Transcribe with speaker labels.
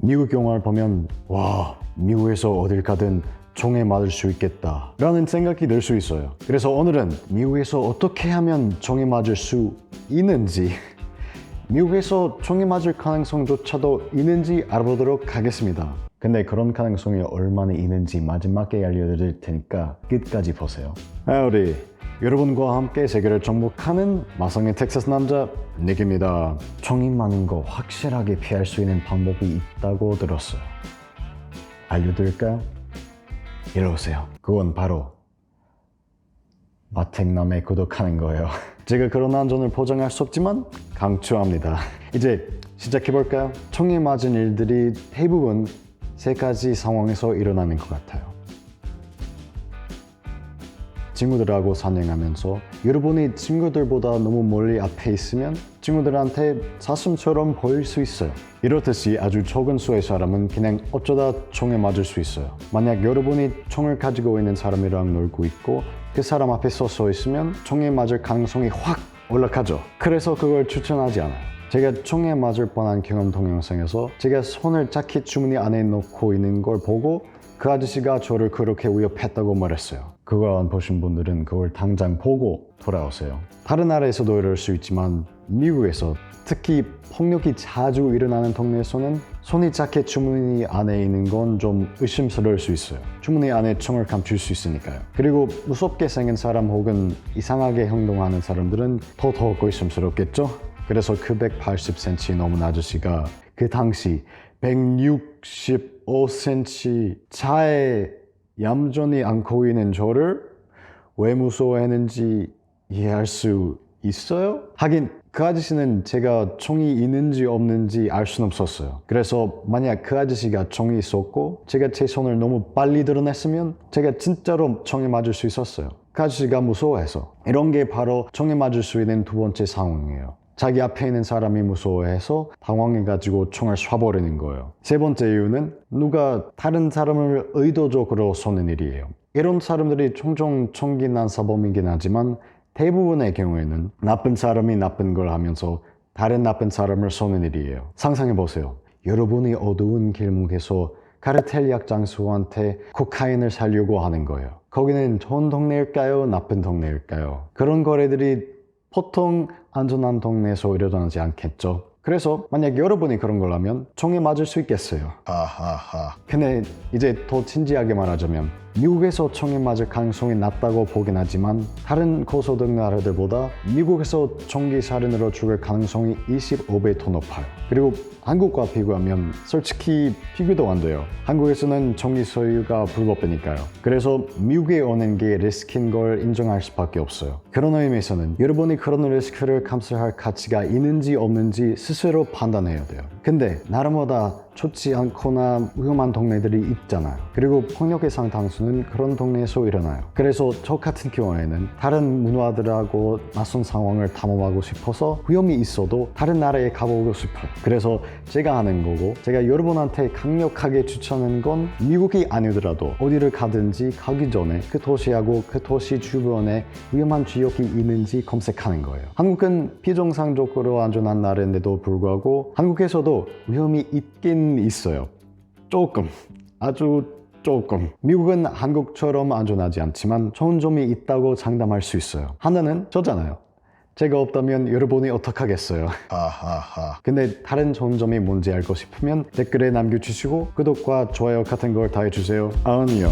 Speaker 1: 미국 영화를 보면 와, 미국에서 어딜 가든 총에 맞을 수 있겠다 라는 생각이 들 수 있어요. 그래서 오늘은 미국에서 어떻게 하면 총에 맞을 수 있는지 미국에서 총에 맞을 가능성조차도 있는지 알아보도록 하겠습니다. 근데 그런 가능성이 얼마나 있는지 마지막에 알려드릴 테니까 끝까지 보세요. 우리 여러분과 함께 세계를 정복하는 마성의 텍사스 남자 닉입니다. 총이 맞는 거 확실하게 피할 수 있는 방법이 있다고 들었어요. 알려드릴까요? 이리 오세요. 그건 바로 마택남에 구독하는 거예요. 제가 그런 안전을 보장할 수 없지만 강추합니다. 이제 시작해볼까요? 총에 맞은 일들이 대부분 세 가지 상황에서 일어나는 것 같아요. 친구들하고 사냥하면서 여러분이 친구들보다 너무 멀리 앞에 있으면 친구들한테 사슴처럼 보일 수 있어요. 이렇듯이 아주 적은 수의 사람은 그냥 어쩌다 총에 맞을 수 있어요. 만약 여러분이 총을 가지고 있는 사람이랑 놀고 있고 그 사람 앞에 서 있으면 총에 맞을 가능성이 확 올라가죠. 그래서 그걸 추천하지 않아요. 제가 총에 맞을 뻔한 경험 동영상에서 제가 손을 자켓 주머니 안에 넣고 있는 걸 보고 그 아저씨가 저를 그렇게 위협했다고 말했어요. 그걸 안 보신 분들은 그걸 당장 보고 돌아오세요. 다른 나라에서도 이럴 수 있지만 미국에서 특히 폭력이 자주 일어나는 동네에서는 손이 자켓 주머니 안에 있는 건 좀 의심스러울 수 있어요. 주머니 안에 총을 감출 수 있으니까요. 그리고 무섭게 생긴 사람 혹은 이상하게 행동하는 사람들은 더더욱 의심스럽겠죠? 그래서 그 180cm 넘은 아저씨가 그 당시 165cm 차에 얌전히 안고 있는 저를 왜 무서워했는지 이해할 수 있어요? 하긴 그 아저씨는 제가 총이 있는지 없는지 알 수는 없었어요. 그래서 만약 그 아저씨가 총이 있었고 제가 제 손을 너무 빨리 드러냈으면 제가 진짜로 총에 맞을 수 있었어요. 그 아저씨가 무서워해서. 이런 게 바로 총에 맞을 수 있는 두 번째 상황이에요. 자기 앞에 있는 사람이 무서워해서 당황해가지고 총을 쏴버리는 거예요. 세 번째 이유는 누가 다른 사람을 의도적으로 쏘는 일이에요. 이런 사람들이 종종 총기 난사범이긴 하지만 대부분의 경우에는 나쁜 사람이 나쁜 걸 하면서 다른 나쁜 사람을 쏘는 일이에요. 상상해보세요. 여러분이 어두운 길목에서 카르텔 약장수한테 코카인을 사려고 하는 거예요. 거기는 좋은 동네일까요? 나쁜 동네일까요? 그런 거래들이 보통 안전한 동네에서 일어나지 않겠죠. 그래서 만약 여러분이 그런 걸 하면 총에 맞을 수 있겠어요. 하하하. 근데 이제 더 진지하게 말하자면 미국에서 총에 맞을 가능성이 낮다고 보긴 하지만 다른 고소득 나라들보다 미국에서 총기 살인으로 죽을 가능성이 25배 더 높아요. 그리고 한국과 비교하면 솔직히 비교도 안 돼요. 한국에서는 총기 소유가 불법이니까요. 그래서 미국에 오는 게 리스크인 걸 인정할 수밖에 없어요. 그런 의미에서는 여러분이 그런 리스크를 감수할 가치가 있는지 없는지 스스로 판단해야 돼요. 근데 나라마다 좋지 않거나 위험한 동네들이 있잖아요. 그리고 폭력의 상당수는 그런 동네에서 일어나요. 그래서 저 같은 경우에는 다른 문화들하고 낯선 상황을 탐험하고 싶어서 위험이 있어도 다른 나라에 가보고 싶어요. 그래서 제가 하는 거고 제가 여러분한테 강력하게 추천하는 건 미국이 아니더라도 어디를 가든지 가기 전에 그 도시하고 그 도시 주변에 위험한 지역이 있는지 검색하는 거예요. 한국은 비정상적으로 안전한 나라인데도 불구하고 한국에서도 위험이 있긴 있어요. 조금, 아주 조금. 미국은 한국처럼 안전하지 않지만 좋은 점이 있다고 장담할 수 있어요. 하나는 저잖아요. 제가 없다면 여러분이 어떡하겠어요. 하하하. 근데 다른 좋은 점이 뭔지 알고 싶으면 댓글에 남겨주시고 구독과 좋아요 같은 걸 다 해주세요. 아니요.